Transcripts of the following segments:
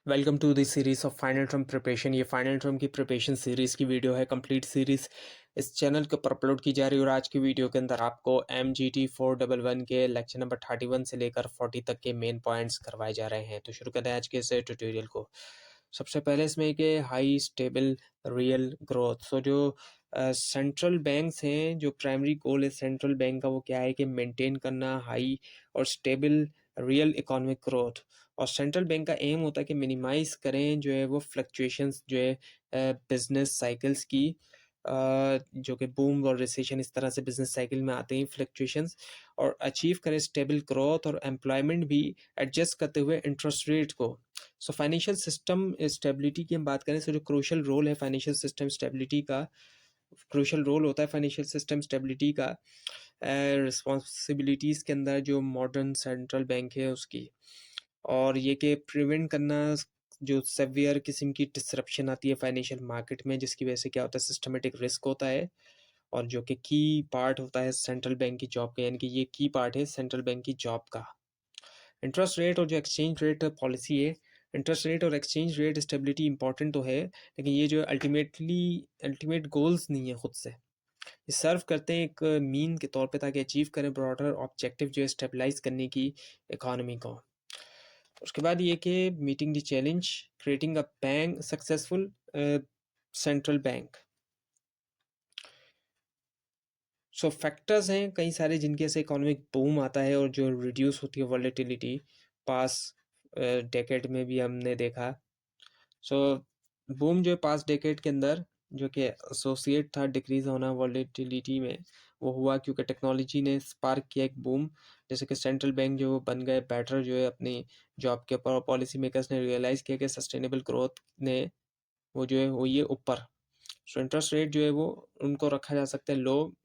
Welcome to this series of final term preparation. ये final term की preparation series की video है, complete series इस चैनल के ऊपर अपलोड की जा रही है। और आज की वीडियो के अंदर आपको MGT 411 के लेक्चर नंबर 31 से लेकर 40 तक के मेन पॉइंट्स करवाए जा रहे हैं। तो शुरू करते हैं आज के इस ट्यूटोरियल को। सबसे पहले इसमें कि हाई स्टेबल रियल ग्रोथ। सो जो सेंट्रल बैंक्स हैं, जो प्राइमरी गोल है सेंट्रल बैंक का वो क्या है कि मेंटेन करना हाई और स्टेबल रियल इकोनॉमिक ग्रोथ। और सेंट्रल बैंक का एम होता है कि मिनिमाइज करें जो है वो फ्लक्चुएशंस जो है बिजनेस साइकिल्स की, जो कि बूम और रिसेशन इस तरह से बिजनेस साइकिल में आते हैं फ्लक्चुएशंस, और अचीव करें स्टेबल ग्रोथ और एम्प्लॉयमेंट भी एडजस्ट करते हुए इंटरेस्ट रेट को। सो फाइनेंशियल सिस्टम स्टेबिलिटी की हम बात करें, सो जो क्रूशल रोल है फाइनेंशियल सिस्टम स्टेबिलिटी का, क्रूशल रोल होता है फाइनेंशियल सिस्टम स्टेबिलिटी का रिस्पॉन्सिबिलिटीज़ के अंदर जो मॉडर्न सेंट्रल बैंक है उसकी, और ये कि प्रिवेंट करना जो सेवियर किस्म की डिसरप्शन आती है फाइनेंशियल मार्केट में, जिसकी वजह से क्या होता है सिस्टमेटिक रिस्क होता है, और जो कि की पार्ट होता है सेंट्रल बैंक की जॉब का, यानी कि ये की पार्ट है सेंट्रल बैंक की जॉब का। इंटरेस्ट रेट और जो एक्सचेंज रेट पॉलिसी है, इंटरेस्ट रेट और एक्सचेंज रेट स्टेबिलिटी इंपॉर्टेंट तो है, लेकिन ये जो अल्टीमेट गोल्स नहीं है खुद से, ये सर्व करते हैं एक मीन के तौर पे ताकि अचीव करें ब्रॉडर ऑब्जेक्टिव जो है स्टेबलाइज करने की इकोनॉमी को। उसके बाद ये कि meeting the challenge, creating a bank successful central bank. So factors हैं कई सारे जिनके से इकोनॉमिक बूम आता है और जो रिड्यूस होती है वॉलेटिलिटी, पास डेकेड में भी हमने देखा। सो बूम जो है पास डेकेड के अंदर जो कि एसोसिएट था डिक्रीज होना वॉलेटिलिटी में, वो हुआ क्योंकि टेक्नोलॉजी ने स्पार्क किया एक बूम। जैसे कि सेंट्रल बैंक जो बन गए बेटर जो है अपनी जॉब के ऊपर, पॉलिसी मेकर्स ने रियलाइज़ किया कि सस्टेनेबल ग्रोथ ने वो जो है वो ये ऊपर। सो इंटरेस्ट रेट जो है वो उनको रखा जा सकता है लो,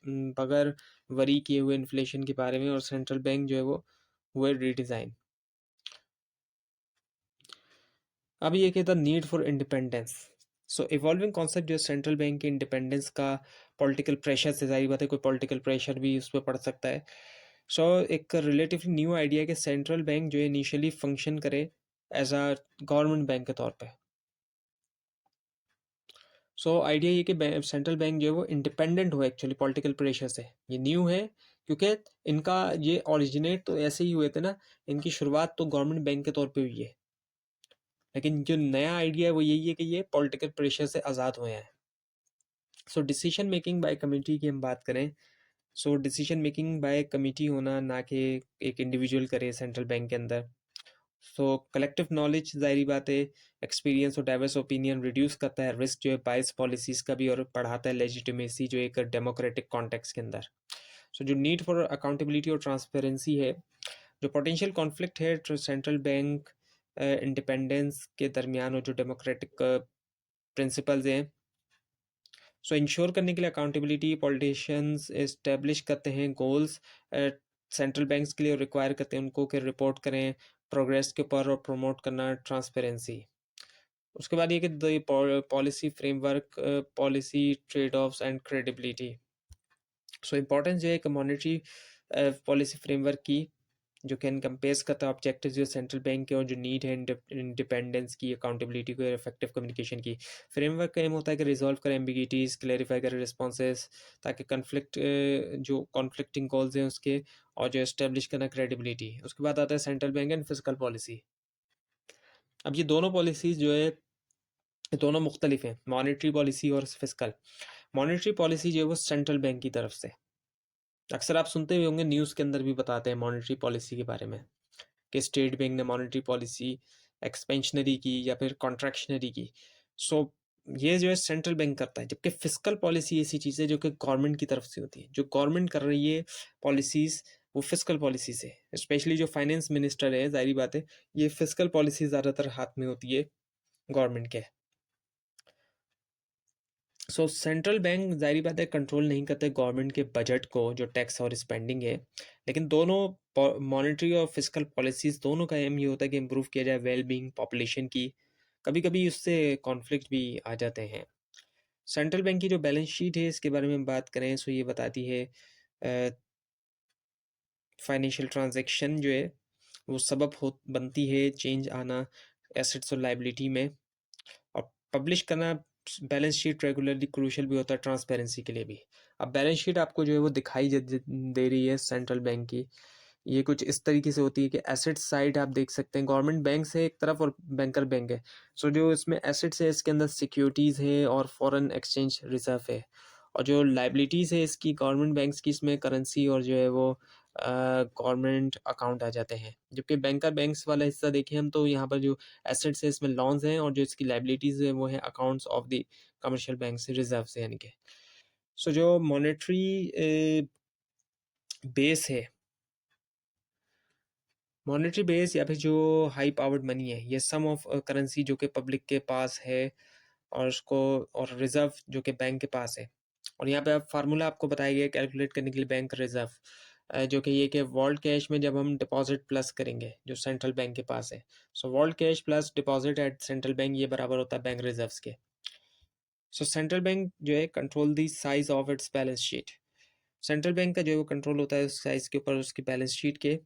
बगैर वरी किए हुए इन्फ्लेशन के बारे में, और सेंट्रल बैंक जो है वो हुए रीडिज़ाइन। अब ये कहता need for independence. So evolving concept जो सेंट्रल बैंक की इंडिपेंडेंस का पॉलिटिकल प्रेशर से, जाहिर बात है कोई पॉलिटिकल प्रेशर भी उस पर पड़ सकता है। सो एक रिलेटिवली न्यू आइडिया है कि सेंट्रल बैंक जो है इनिशियली फंक्शन करे एज अ गवर्नमेंट बैंक के तौर पे। सो आइडिया ये कि सेंट्रल बैंक जो है वो इंडिपेंडेंट हो एक्चुअली पॉलिटिकल प्रेशर से। ये न्यू है क्योंकि इनका ये ओरिजिनेट तो ऐसे ही हुए थे ना, इनकी शुरुआत तो गवर्नमेंट बैंक के तौर पे हुई है, लेकिन जो नया आइडिया है वो यही है कि ये पॉलिटिकल प्रेशर से आज़ाद हुए हैं। So decision making by committee की हम बात करें, so decision making by committee होना, ना कि एक इंडिविजुअल करे सेंट्रल बैंक के अंदर। सो कलेक्टिव नॉलेज, जाहिर बात है एक्सपीरियंस और डाइवर्स ओपिनियन रिड्यूस करता है रिस्क जो है बाइस पॉलिसीज़ का भी, और बढ़ाता है लेजिटिमेसी जो एक डेमोक्रेटिक कॉन्टेक्स्ट के अंदर। सो जो नीड फॉर अकाउंटेबिलिटी और ट्रांसपेरेंसी है, जो पोटेंशियल कॉन्फ्लिक्ट है सेंट्रल बैंक इंडिपेंडेंस के दरमियान और जो डेमोक्रेटिक प्रिंसिपल्स हैं, सो इंश्योर करने के लिए अकाउंटेबिलिटी पॉलिटिशियंस इस्टेब्लिश करते हैं गोल्स सेंट्रल बैंक्स के लिए, रिक्वायर करते हैं उनको कि रिपोर्ट करें प्रोग्रेस के ऊपर और प्रमोट करना ट्रांसपेरेंसी। उसके बाद ये कि policy framework, policy trade offs and credibility. So importance जो है एक मॉनेटरी पॉलिसी फ्रेमवर्क की, जो कि इनकम्पेस करता है ऑब्जेक्टिव जो सेंट्रल बैंक के, और जो नीड है इंडिपेंडेंस की, अकाउंटेबिलिटी को, इफेक्टिव कम्युनिकेशन की। फ्रेमवर्क का एम होता है कि रिजॉल्व करें एम्बिगिटीज़, क्लैरिफाई करें रिस्पॉन्सेस, ताकि कन्फ्लिक्ट जो कॉन्फ्लिक्टिंग कॉल्स हैं उसके, और जो इस्टेब्लिश करना क्रेडिबिलिटी। उसके बाद आता है central bank and physical policy. अब ये दोनों पॉलिसीज़ जो है दोनों मुख्तलिफ हैं, मॉनेटरी पॉलिसी और फिजिकल। मॉनेटरी पॉलिसी जो है वो सेंट्रल बैंक की तरफ से, अक्सर आप सुनते हुए होंगे न्यूज़ के अंदर भी बताते हैं मॉनेटरी पॉलिसी के बारे में कि स्टेट बैंक ने मॉनेटरी पॉलिसी एक्सपेंशनरी की या फिर कॉन्ट्रैक्शनरी की। सो ये जो है सेंट्रल बैंक करता है, जबकि फिजिकल पॉलिसी ऐसी चीज़ है जो कि गवर्नमेंट की तरफ से होती है। जो गवर्नमेंट कर रही है पॉलिसीज़ वो फिजिकल पॉलिसी से, स्पेशली जो फाइनेंस मिनिस्टर है, जाहिर बात है ये फिजिकल पॉलिसी ज़्यादातर हाथ में होती है गवर्नमेंट के। सो सेंट्रल बैंक जाहिर बात है कंट्रोल नहीं करते गवर्नमेंट के बजट को, जो टैक्स और स्पेंडिंग है, लेकिन दोनों मॉनेटरी और फिजिकल पॉलिसीज़ दोनों का एम ये होता है कि इम्प्रूव किया जाए वेल बीइंग पॉपुलेशन की। कभी कभी उससे कॉन्फ्लिक्ट भी आ जाते हैं। सेंट्रल बैंक की जो बैलेंस शीट है इसके बारे में हम बात करें, सो ये बताती है फाइनेंशियल ट्रांजैक्शन जो है वो सबब हो बनती है चेंज आना एसेट्स और लाइबिलिटी में। और पब्लिश करना बैलेंस शीट रेगुलरली क्रूशल भी होता है ट्रांसपेरेंसी के लिए भी। अब बैलेंस शीट आपको जो है वो दिखाई दे रही है सेंट्रल बैंक की। ये कुछ इस तरीके से होती है कि एसेट साइड आप देख सकते हैं, गवर्नमेंट बैंक है एक तरफ और बैंकर बैंक है। सो जो इसमें एसेट्स है इसके अंदर सिक्योरिटीज़ है और फॉरेन एक्सचेंज रिजर्व है। और जो लाइबिलिटीज़ है इसकी गवर्नमेंट बैंक्स की, इसमें करेंसी और जो है वो गवर्नमेंट अकाउंट आ जाते हैं। जबकि बैंकर बैंक्स वाला हिस्सा देखें हम तो यहाँ पर जो एसेट्स है इसमें लॉन्स हैं और जो इसकी लाइबिलिटीज़ है वो है accounts of the commercial bank से रिजर्व से, यानी कि सो जो मॉनेटरी बेस है, मॉनेटरी बेस या फिर जो हाई पावर्ड मनी है, ये सम ऑफ करेंसी जो कि पब्लिक के पास है और उसको, और रिजर्व जो कि बैंक के पास है। और यहाँ पे अब फार्मूला आपको बताया गया कैलकुलेट करने के लिए बैंक रिजर्व, जो कि ये कि वर्ल्ड कैश में जब हम डिपॉजिट प्लस करेंगे जो सेंट्रल बैंक के पास है, so world cash plus deposit eight central bank, ये बराबर होता है बैंक रिजर्व्स के। सो सेंट्रल बैंक जो है control the size of its balance sheet. Central bank का जो है वो कंट्रोल होता है उस साइज के ऊपर उसकी बैलेंस शीट के।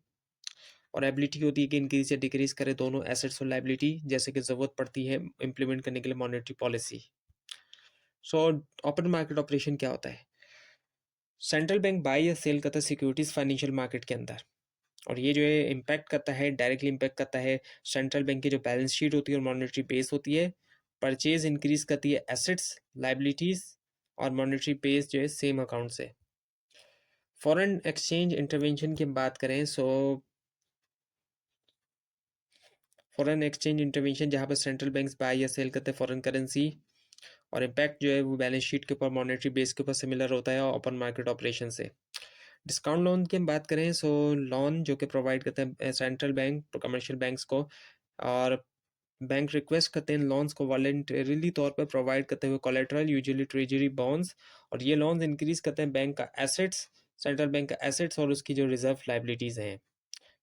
और एबिलिटी होती है कि इंक्रीज या डिक्रीज करे दोनों एसेट्स और लाइबिलिटी जैसे कि ज़रूरत पड़ती है इम्प्लीमेंट करने के लिए monetary policy. So open market operation क्या होता है? सेंट्रल बैंक बाय या सेल करता है सिक्योरिटीज फाइनेंशियल मार्केट के अंदर, और ये जो है इम्पैक्ट करता है, डायरेक्टली इम्पैक्ट करता है सेंट्रल बैंक की जो बैलेंस शीट होती है और मॉनेटरी बेस होती है। परचेज इंक्रीज करती है एसेट्स लाइबिलिटीज, और मॉनेटरी बेस जो है सेम अकाउंट से। फॉरेन एक्सचेंज इंटरवेंशन की बात करें, सो फॉरेन एक्सचेंज इंटरवेंशन जहाँ पर सेंट्रल बैंक्स बाय या सेल करते हैं फॉरेन करेंसी, और इम्पैक्ट जो है वो बैलेंस शीट के ऊपर मॉनेटरी बेस के ऊपर सिमिलर होता है ओपन मार्केट ऑपरेशन से। डिस्काउंट लोन की हम बात करें, सो लोन जो कि प्रोवाइड करते हैं सेंट्रल बैंक तो कमर्शियल बैंक्स को, और बैंक रिक्वेस्ट करते हैं लॉन्स को वॉलेंटरीली तौर पर प्रोवाइड करते हुए कोलेटरल यूजुअली ट्रेजरी बॉन्ड्स, और ये लॉन्स इंक्रीज करते हैं बैंक का एसेट्स, सेंट्रल बैंक का एसेट्स और उसकी जो रिजर्व लाइबिलिटीज़ हैं।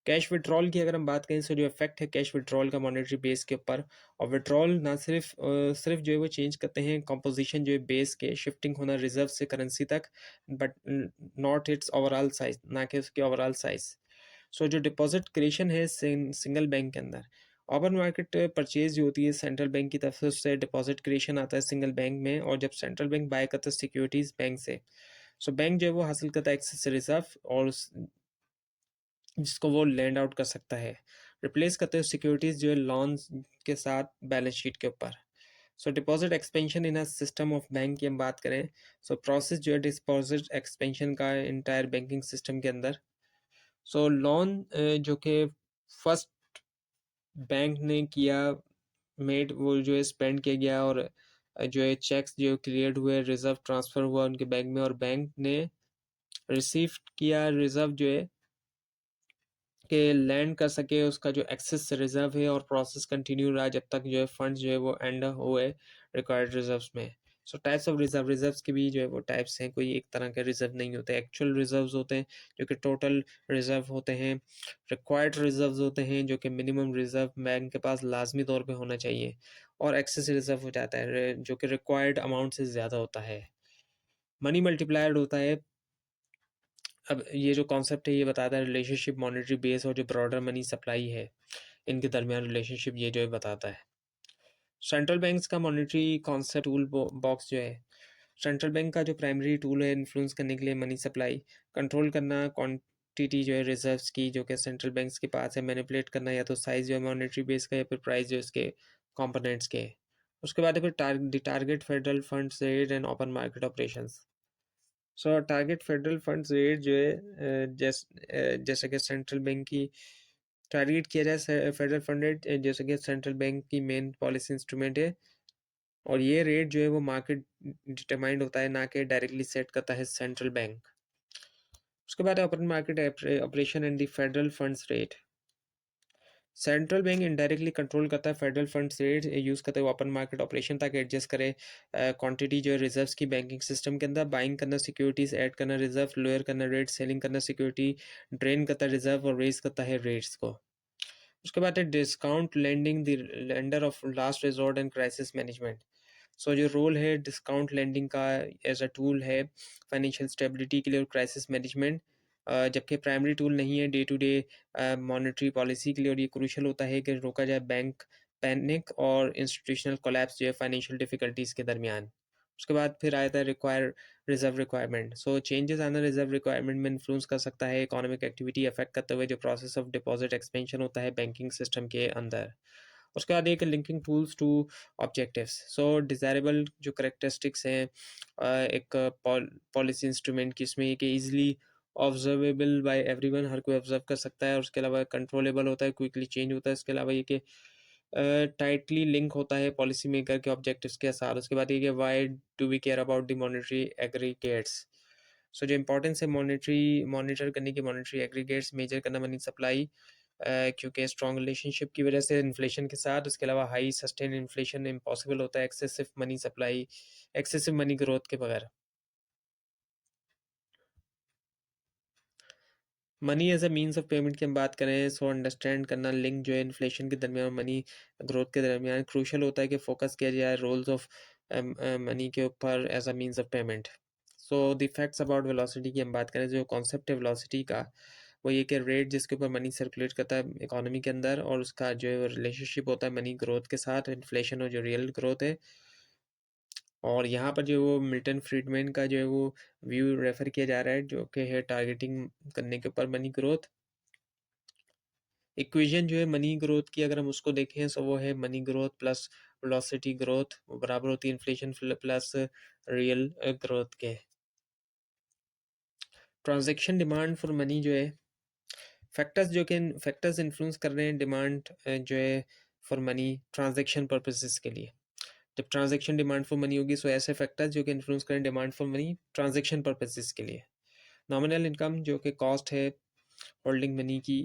कैश विड्रॉल की अगर हम बात करें, सो जो इफेक्ट है कैश विड्रॉल का मॉनेटरी बेस के ऊपर, और विड्रॉल ना सिर्फ जो है वो चेंज करते हैं कंपोजिशन जो है बेस के, शिफ्टिंग होना रिजर्व से करेंसी तक, but not it's overall size, ना कि उसके ओवरऑल साइज। सो जो डिपॉजिट क्रिएशन है सिंगल बैंक के अंदर, ओपन मार्केट परचेज जो होती है सेंट्रल बैंक की तरफ से, उससे डिपॉजिट क्रिएशन आता है सिंगल बैंक में, और जब सेंट्रल बैंक बाय करता है सिक्योरिटीज बैंक से, सो बैंक जो है वो हासिल करता है एक्सेस रिजर्व, और जिसको वो लैंड आउट कर सकता है, रिप्लेस करते हैं सिक्योरिटीज जो है लॉन्स के साथ बैलेंस शीट के ऊपर। So deposit expansion in a system of bank की हम बात करें, सो प्रोसेस जो है डिपॉजिट एक्सपेंशन का इंटायर बैंकिंग सिस्टम के अंदर। सो लोन जो कि फर्स्ट बैंक ने किया मेड, वो जो है स्पेंड किया गया, और जो है चेक्स जो क्लियर हुए, रिजर्व ट्रांसफर हुआ उनके बैंक में, और बैंक ने रिसीव किया रिजर्व जो है के लैंड कर सके उसका जो एक्सेस रिजर्व है, और प्रोसेस कंटिन्यू रहा जब तक जो है फंड जो है वो एंड हुए रिक्वायर्ड रिजर्व्स में। सो टाइप्स ऑफ रिजर्व्स के भी जो है वो टाइप्स हैं, कोई एक तरह के रिजर्व नहीं होते। एक्चुअल रिजर्व्स होते हैं जो कि टोटल रिजर्व होते हैं, रिक्वायर्ड रिजर्व्स होते हैं जो कि मिनिमम रिजर्व बैंक के पास लाजमी तौर पे होना चाहिए, और एक्सेस रिजर्व हो जाता है जो कि रिक्वायर्ड अमाउंट से ज़्यादा होता है। मनी मल्टीप्लायर्ड होता है। अब ये जो कॉन्सेप्ट है ये बताता है रिलेशनशिप मॉनेटरी बेस और जो ब्रॉडर मनी सप्लाई है इनके दरमियान रिलेशनशिप, ये जो है बताता है। सेंट्रल बैंक्स का मॉनेटरी कॉन्सेप्ट टूल बॉक्स जो है, सेंट्रल बैंक का जो प्राइमरी टूल है इन्फ्लुएंस करने के लिए मनी सप्लाई, कंट्रोल करना क्वांटिटी जो है रिजर्व्स की जो कि सेंट्रल बैंक्स के पास है, मैनिपुलेट करना या तो साइज जो है मॉनेटरी बेस का या फिर प्राइस जो इसके कंपोनेंट्स के। उसके बाद है फिर target federal funds rate and open market operations. So target federal funds rate जो है जैसे कि सेंट्रल बैंक की टारगेट किया जाए फेडरल फंड रेट, जैसे कि सेंट्रल बैंक की मेन पॉलिसी इंस्ट्रूमेंट है, और ये रेट जो है वो मार्केट डिटरमाइंड होता है, ना कि डायरेक्टली सेट करता है सेंट्रल बैंक। उसके बाद open market operation and the federal funds rate. Central bank indirectly control करता है फेडरल फंड्स रेट यूज़ करते हुए ओपन मार्केट ऑपरेशन, ताकि एडजस्ट करे क्वांटिटी जो है रिजर्व्स की बैंकिंग सिस्टम के अंदर, बाइंग करना सिक्योरिटीज, ऐड करना रिजर्व, लोअर करना रेट, सेलिंग करना सिक्योरिटी, ड्रेन करता है रिजर्व और रेज करता है रेट्स को। उसके बाद है discount lending, the lender of last resort and crisis management. So जो रोल है डिस्काउंट लेंडिंग का एज अ टूल है फाइनेंशियल स्टेबिलिटी के लिए और क्राइसिस मैनेजमेंट, जबकि प्राइमरी टूल नहीं है day to day monetary policy के लिए, और ये क्रूशल होता है कि रोका जाए बैंक पैनिक और इंस्टीट्यूशनल कोलैप्स जो है फाइनेंशियल डिफिकल्टीज के दरमियान। उसके बाद फिर आया था रिक्वायर रिजर्व रिक्वायरमेंट। सो चेंजेस आना रिजर्व रिक्वायरमेंट में इन्फ्लुएंस कर सकता है इकोनॉमिक एक्टिविटी अफेक्ट करते हुए जो प्रोसेस ऑफ डिपॉजिट एक्सपेंशन होता है बैंकिंग सिस्टम के अंदर। उसके बाद एक linking tools to objectives. So desirable जो करेक्टरिस्टिक्स हैं एक पॉलिसी इंस्ट्रूमेंट की, इसमें कि ईजिली ऑब्जर्वेबल बाय एवरीवन, हर कोई ऑब्जर्व कर सकता है। और उसके अलावा कंट्रोलेबल होता है, क्विकली चेंज होता है। इसके अलावा ये कि टाइटली लिंक होता है पॉलिसी मेकर के ऑब्जेक्टिव्स के साथ। उसके बाद ये कि why do we care about the monetary aggregates. So जो इंपॉर्टेंस है मॉनिटर करने की मॉनेटरी एग्रीगेट्स मेजर करना मनी सप्लाई, क्योंकि स्ट्रॉन्ग रिलेशनशिप की वजह से इन्फ्लेशन के साथ। उसके अलावा हाई सस्टेन इन्फ्लेशन इम्पॉसिबल होता है excessive money supply, excessive money growth के बगैर। Money as a means of payment की हम बात करें, सो अंडरस्टैंड करना लिंक जो है इन्फ्लेशन के दरमियान मनी ग्रोथ के दरमियान क्रूशल होता है कि फोकस किया जाए रोल्स ऑफ मनी के ऊपर as a means of payment. So the facts about velocity की हम बात करें, जो कॉन्सेप्ट है वेलोसिटी का वो ये कि रेट जिसके ऊपर मनी सर्कुलेट करता है इकोनॉमी के अंदर, और उसका जो रिलेशनशिप होता है मनी ग्रोथ के साथ, इन्फ्लेशन और जो रियल ग्रोथ है। और यहाँ पर जो वो मिल्टन फ्रीडमैन का जो है वो व्यू रेफर किया जा रहा है, जो कि है टारगेटिंग करने के ऊपर मनी ग्रोथ। इक्वेशन जो है मनी ग्रोथ की अगर हम उसको देखें, सो वो है money growth plus velocity growth बराबर होती है इन्फ्लेशन प्लस रियल ग्रोथ के। ट्रांजैक्शन डिमांड फॉर मनी जो है फैक्टर्स इन्फ्लुएंस कर रहे हैं डिमांड जो है फॉर मनी ट्रांजैक्शन पर्पसेस के लिए। जब ट्रांजैक्शन डिमांड फॉर मनी होगी, सो ऐसे फैक्टर्स जो कि इन्फ्लुएंस करें demand for money transaction purposes के लिए। नॉमिनल इनकम जो कि कॉस्ट है होल्डिंग मनी की,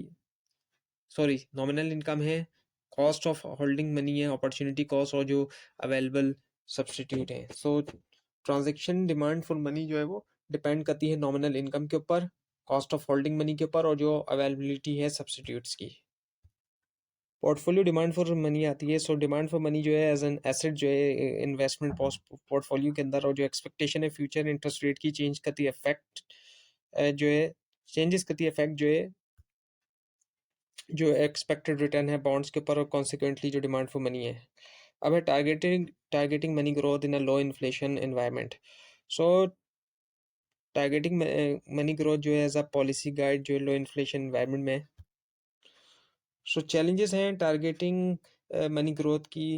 सॉरी नॉमिनल इनकम है, कॉस्ट ऑफ होल्डिंग मनी है, अपॉर्चुनिटी कॉस्ट और जो अवेलेबल सब्सटीट्यूट है। सो ट्रांजैक्शन डिमांड फॉर मनी जो है वो डिपेंड करती है नॉमिनल इनकम के ऊपर, कॉस्ट ऑफ होल्डिंग मनी के ऊपर और जो अवेलेबिलिटी है सब्सटीट्यूट्स की। पोर्टफोलियो डिमांड फॉर मनी आती है। सो डिमांड फॉर मनी जो है एज एन एसेट जो है इन्वेस्टमेंट पोर्टफोलियो के अंदर, और जो एक्सपेक्टेशन है फ्यूचर इंटरेस्ट रेट की चेंज करती है इफेक्ट जो है चेंजेस करती है इफेक्ट जो एक्सपेक्टेड रिटर्न है बॉन्ड्स के ऊपर, और कॉन्सिक्वेंटली जो डिमांड फॉर मनी है। अब है targeting money growth in a low inflation environment. So targeting money growth जो है एज अ पॉलिसी गाइड जो है लो इन्फ्लेशन एनवायरनमेंट में। सो चैलेंजेस हैं टारगेटिंग मनी ग्रोथ की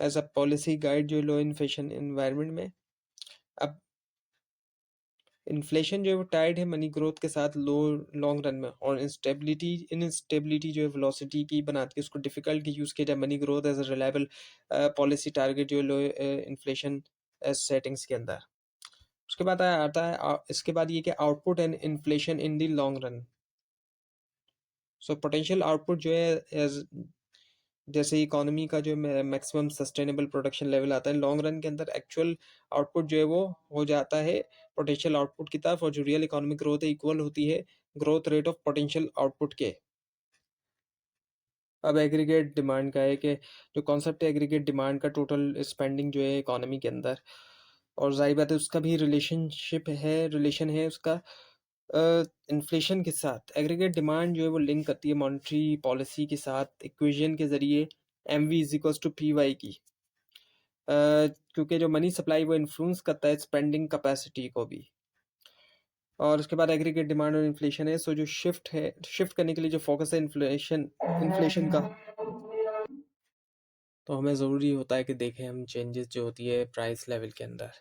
एज अ पॉलिसी गाइड जो लो इन्फ्लेशन एनवायरनमेंट में। अब इन्फ्लेशन जो है वो टाइड है मनी ग्रोथ के साथ लो लॉन्ग रन में, और इनस्टेबिलिटी जो है वेलोसिटी की बनाती है उसको डिफिकल्ट की यूज़ किया जाए money growth as a reliable policy target जो लो इन्फ्लेशन सेटिंग्स के अंदर। उसके बाद आता है इसके बाद ये कि output and inflation in the long run. So potential output जो है एज जैसे इकोनॉमी का जो मैक्सिमम सस्टेनेबल प्रोडक्शन लेवल आता है लॉन्ग रन के अंदर, एक्चुअल आउटपुट जो है वो हो जाता है पोटेंशियल आउटपुट की तरफ, और जो रियल इकोनॉमिक ग्रोथ है इक्वल होती है growth rate of potential output के। अब एग्रीगेट डिमांड का है कि जो कॉन्सेप्ट है एग्रीगेट डिमांड का टोटल स्पेंडिंग जो है इकोनॉमी के अंदर, और जाहिर बात है उसका भी रिलेशन है उसका इन्फ्लेशन के साथ। एग्रीगेट डिमांड जो है वो लिंक करती है मॉनेटरी पॉलिसी के साथ इक्वेशन के जरिए M V is equals to P Y की, क्योंकि जो मनी सप्लाई वो इन्फ्लुएंस करता है स्पेंडिंग कैपेसिटी को भी। और उसके बाद एग्रीगेट डिमांड और इन्फ्लेशन है। सो जो शिफ्ट करने के लिए जो फोकस है इन्फ्लेशन का, तो हमें ज़रूरी होता है कि देखें हम चेंजेस जो होती है प्राइस लेवल के अंदर।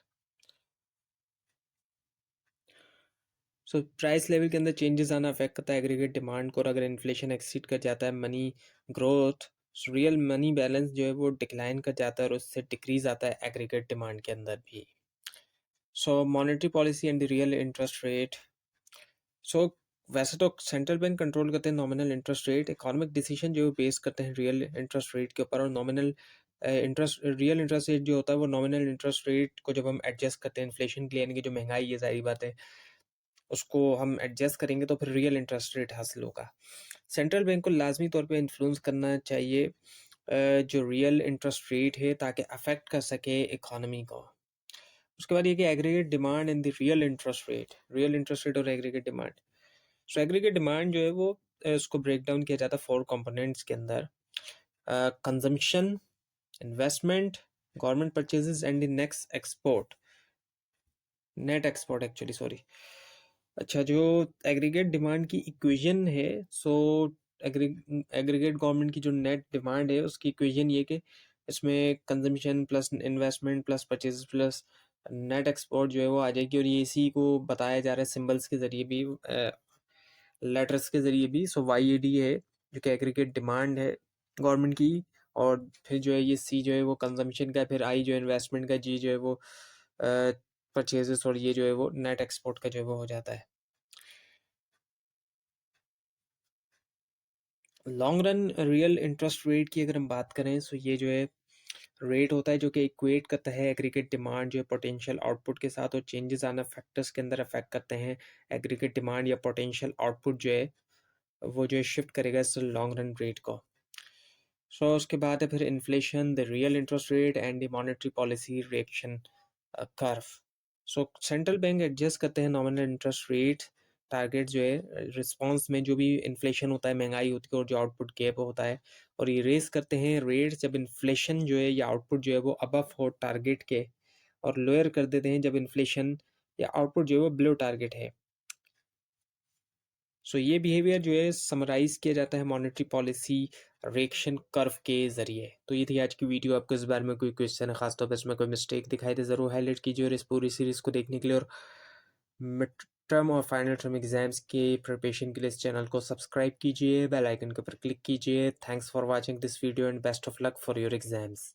सो प्राइस लेवल के अंदर चेंजेस आना अफेक्ट करता है एग्रीगेट डिमांड को, और अगर इन्फ्लेशन एक्सीड कर जाता है money growth, real money balance जो है वो डिक्लाइन कर जाता है और उससे डिक्रीज आता है एग्रीगेट डिमांड के अंदर भी। So monetary policy and the real interest rate. So वैसे तो सेंट्रल बैंक कंट्रोल करते हैं nominal interest rate, economic decision जो बेस करते हैं रियल इंटरेस्ट रेट के ऊपर, और नॉमिनल रियल इंटरेस्ट रेट जो होता है वो नॉमिनल इंटरेस्ट रेट को जब हम एडजस्ट करते हैं इन्फ्लेशन के लिए, यानी कि जो महंगाई है जाहिर बात है उसको हम एडजस्ट करेंगे तो फिर रियल इंटरेस्ट रेट हासिल होगा। सेंट्रल बैंक को लाजमी तौर पे इन्फ्लुएंस करना चाहिए जो रियल इंटरेस्ट रेट है, ताकि अफेक्ट कर सके इकोनॉमी को। उसके बाद ये कि aggregate demand and the real interest rate और एग्रीगेट डिमांड। सो एग्रीगेट डिमांड जो है वो उसको ब्रेक डाउन किया जाता है 4 कंपोनेंट्स के अंदर। Consumption, investment, government purchases and the next export, net export actually, sorry. अच्छा, जो एग्रीगेट डिमांड की इक्वेशन है, सो एग्रीगेट गवर्नमेंट की जो नेट डिमांड है उसकी इक्वेशन ये कि इसमें consumption plus investment plus purchase plus net export जो है वो आ जाएगी, और ये इसी को बताया जा रहा है सिंबल्स के ज़रिए भी, लेटर्स के ज़रिए भी। सो वाई ए डी है जो कि एग्रीगेट डिमांड है गवर्नमेंट की, और फिर जो है ये सी जो है वो कंजम्पशन का, फिर आई जो है इन्वेस्टमेंट का, जी जो है वो परचेजेस, और ये जो है वो नेट एक्सपोर्ट का जो है वो हो जाता है। Long run real interest rate की अगर हम बात करें, सो ये जो है रेट होता है जो कि इक्वेट करता है एग्रीगेट डिमांड जो है पोटेंशियल आउटपुट के साथ, और चेंजेस आना फैक्टर्स के अंदर अफेक्ट करते हैं एग्रीगेट डिमांड या पोटेंशियल आउटपुट जो है वो जो है शिफ्ट करेगा इस लॉन्ग रन रेट को। सो उसके बाद है फिर inflation, the real interest rate and the monetary policy reaction curve. So central bank adjust करते हैं नॉमिनल इंटरेस्ट रेट टारगेट जो है रिस्पांस में जो भी इन्फ्लेशन होता है, महंगाई होती है, और जो आउटपुट गैप होता है, और ये रेस करते हैं रेट जब इन्फ्लेशन जो है या आउटपुट जो है वो अबव हो टारगेट के, और लोअर कर देते हैं जब इन्फ्लेशन या आउटपुट जो है वो बिलो टारगेट है। सो ये बिहेवियर जो है समराइज किया जाता है मॉनेटरी पॉलिसी रिएक्शन कर्व के जरिए। तो ये थी आज की वीडियो। आपको इस बारे में कोई क्वेश्चन है, खासतौर पर इसमें कोई मिस्टेक दिखाई दे ज़रूर हाईलाइट कीजिए, और इस पूरी सीरीज़ को देखने के लिए और मिड टर्म और फाइनल टर्म एग्जाम्स के प्रिपरेशन के लिए इस चैनल को सब्सक्राइब कीजिए, बेल आइकन के ऊपर क्लिक कीजिए। Thanks for watching this video and best of luck for your exams.